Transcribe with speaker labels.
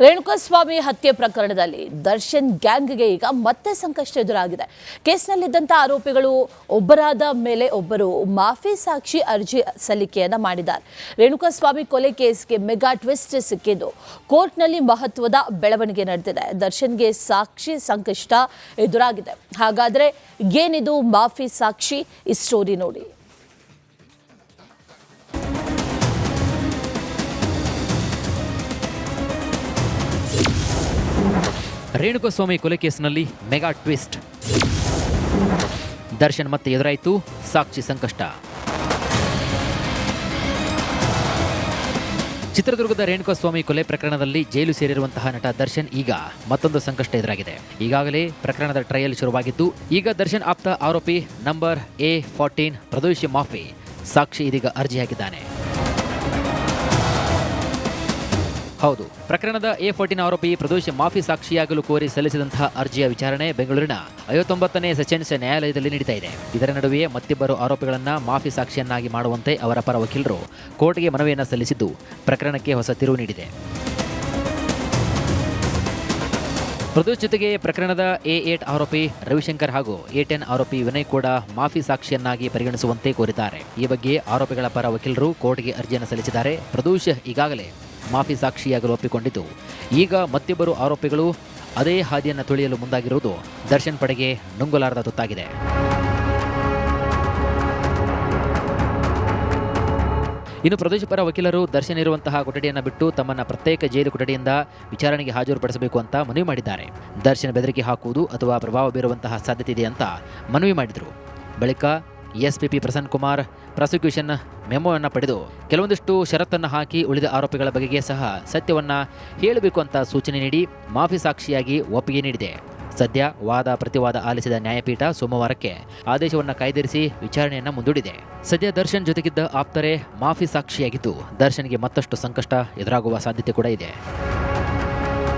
Speaker 1: ರೇಣುಕಾಸ್ವಾಮಿ ಹತ್ಯೆ ಪ್ರಕರಣದಲ್ಲಿ ದರ್ಶನ್ ಗ್ಯಾಂಗ್ಗೆ ಈಗ ಮತ್ತೆ ಸಂಕಷ್ಟ ಎದುರಾಗಿದೆ. ಕೇಸ್ನಲ್ಲಿದ್ದಂಥ ಆರೋಪಿಗಳು ಒಬ್ಬರಾದ ಮೇಲೆ ಒಬ್ಬರು ಮಾಫಿ ಸಾಕ್ಷಿ ಅರ್ಜಿ ಸಲ್ಲಿಕೆಯನ್ನ ಮಾಡಿದ್ದಾರೆ. ರೇಣುಕಾಸ್ವಾಮಿ ಕೊಲೆ ಕೇಸ್ಗೆ ಮೆಗಾ ಟ್ವಿಸ್ಟ್ ಸಿಕ್ಕಿದ್ದು ಕೋರ್ಟ್ನಲ್ಲಿ ಮಹತ್ವದ ಬೆಳವಣಿಗೆ ನಡೆದಿದೆ. ದರ್ಶನ್ಗೆ ಸಾಕ್ಷಿ ಸಂಕಷ್ಟ ಎದುರಾಗಿದೆ. ಹಾಗಾದ್ರೆ ಏನಿದು ಮಾಫಿ ಸಾಕ್ಷಿ? ಈ ಸ್ಟೋರಿ ನೋಡಿ.
Speaker 2: ರೇಣುಕಾಸ್ವಾಮಿ ಕೊಲೆ ಕೇಸಿನಲ್ಲಿ ಮೆಗಾ ಟ್ವಿಸ್ಟ್. ದರ್ಶನ್ ಮತ್ತೆ ಎದುರಾಯಿತು ಸಾಕ್ಷಿ ಸಂಕಷ್ಟ. ಚಿತ್ರದುರ್ಗದ ರೇಣುಕಾಸ್ವಾಮಿ ಕೊಲೆ ಪ್ರಕರಣದಲ್ಲಿ ಜೈಲು ಸೇರಿರುವಂತಹ ನಟ ದರ್ಶನ್ ಈಗ ಮತ್ತೊಂದು ಸಂಕಷ್ಟ ಎದುರಾಗಿದೆ. ಈಗಾಗಲೇ ಪ್ರಕರಣದ ಟ್ರಯಲ್ ಶುರುವಾಗಿದ್ದು, ಈಗ ದರ್ಶನ್ ಆಪ್ತ ಆರೋಪಿ ನಂಬರ್ A14 ಪ್ರದೋಷ್ ಮಾಫಿ ಸಾಕ್ಷಿ ಇದೀಗ ಅರ್ಜಿ ಹಾಕಿದ್ದಾನೆ. ಹೌದು, ಪ್ರಕರಣದ A14 ಆರೋಪಿ ಪ್ರದೋಷ್ ಮಾಫಿ ಸಾಕ್ಷಿಯಾಗಲು ಕೋರಿ ಸಲ್ಲಿಸಿದಂತಹ ಅರ್ಜಿಯ ವಿಚಾರಣೆ ಬೆಂಗಳೂರಿನ 59ನೇ ಸೆಷನ್ಸ್ ನ್ಯಾಯಾಲಯದಲ್ಲಿ ನಡೀತಾ ಇದೆ. ಇದರ ನಡುವೆಯೇ ಮತ್ತಿಬ್ಬರು ಆರೋಪಿಗಳನ್ನ ಮಾಫಿ ಸಾಕ್ಷಿಯನ್ನಾಗಿ ಮಾಡುವಂತೆ ಅವರ ಪರ ವಕೀಲರು ಕೋರ್ಟ್ಗೆ ಮನವಿಯನ್ನು ಸಲ್ಲಿಸಿದ್ದು ಪ್ರಕರಣಕ್ಕೆ ಹೊಸ ತಿರುವು ನೀಡಿದೆ. ಪ್ರದೋಷ್ ಜೊತೆಗೆ ಪ್ರಕರಣದ A8 ಆರೋಪಿ ರವಿಶಂಕರ್ ಹಾಗೂ A10 ಆರೋಪಿ ವಿನಯ್ ಕೂಡ ಮಾಫಿ ಸಾಕ್ಷಿಯನ್ನಾಗಿ ಪರಿಗಣಿಸುವಂತೆ ಕೋರಿದ್ದಾರೆ. ಈ ಬಗ್ಗೆ ಆರೋಪಿಗಳ ಪರ ವಕೀಲರು ಕೋರ್ಟ್ಗೆ ಅರ್ಜಿಯನ್ನು ಸಲ್ಲಿಸಿದ್ದಾರೆ. ಪ್ರದೋಷ್ ಈಗಾಗಲೇ ಮಾಫಿ ಸಾಕ್ಷಿಯಾಗಲು ಒಪ್ಪಿಕೊಂಡಿದ್ದು, ಈಗ ಮತ್ತಿಬ್ಬರು ಆರೋಪಿಗಳು ಅದೇ ಹಾದಿಯನ್ನು ತುಳಿಯಲು ಮುಂದಾಗಿರುವುದು ದರ್ಶನ್ ಪಡೆಗೆ ನುಂಗಲಾರದ ತುತ್ತಾಗಿದೆ. ಇನ್ನು ಪ್ರದೋಷ್ ಪರ ವಕೀಲರು ದರ್ಶನ್ ಇರುವಂತಹ ಕೊಠಡಿಯನ್ನು ಬಿಟ್ಟು ತಮ್ಮನ್ನ ಪ್ರತ್ಯೇಕ ಜೈಲು ಕೊಠಡಿಯಿಂದ ವಿಚಾರಣೆಗೆ ಹಾಜರುಪಡಿಸಬೇಕು ಅಂತ ಮನವಿ ಮಾಡಿದ್ದಾರೆ. ದರ್ಶನ್ ಬೆದರಿಕೆ ಹಾಕುವುದು ಅಥವಾ ಪ್ರಭಾವ ಬೀರುವಂತಹ ಸಾಧ್ಯತೆ ಇದೆ ಅಂತ ಮನವಿ ಮಾಡಿದರು. ಬಳಿಕ SPP ಪ್ರಸನ್ನ ಕುಮಾರ್ ಪ್ರಾಸಿಕ್ಯೂಷನ್ ಮೆಮೊವನ್ನು ಪಡೆದು ಕೆಲವೊಂದಿಷ್ಟು ಷರತ್ತನ್ನು ಹಾಕಿ ಉಳಿದ ಆರೋಪಿಗಳ ಬಗೆಗೆ ಸಹ ಸತ್ಯವನ್ನು ಹೇಳಬೇಕು ಅಂತ ಸೂಚನೆ ನೀಡಿ ಮಾಫಿ ಸಾಕ್ಷಿಯಾಗಿ ಒಪ್ಪಿಗೆ ನೀಡಿದೆ. ಸದ್ಯ ವಾದ ಪ್ರತಿವಾದ ಆಲಿಸಿದ ನ್ಯಾಯಪೀಠ ಸೋಮವಾರಕ್ಕೆ ಆದೇಶವನ್ನು ಕಾಯ್ದಿರಿಸಿ ವಿಚಾರಣೆಯನ್ನು ಮುಂದೂಡಿದೆ. ಸದ್ಯ ದರ್ಶನ್ ಜೊತೆಗಿದ್ದ ಆಪ್ತರೇ ಮಾಫಿ ಸಾಕ್ಷಿಯಾಗಿದ್ದು, ದರ್ಶನ್ಗೆ ಮತ್ತಷ್ಟು ಸಂಕಷ್ಟ ಎದುರಾಗುವ ಸಾಧ್ಯತೆ ಕೂಡ ಇದೆ.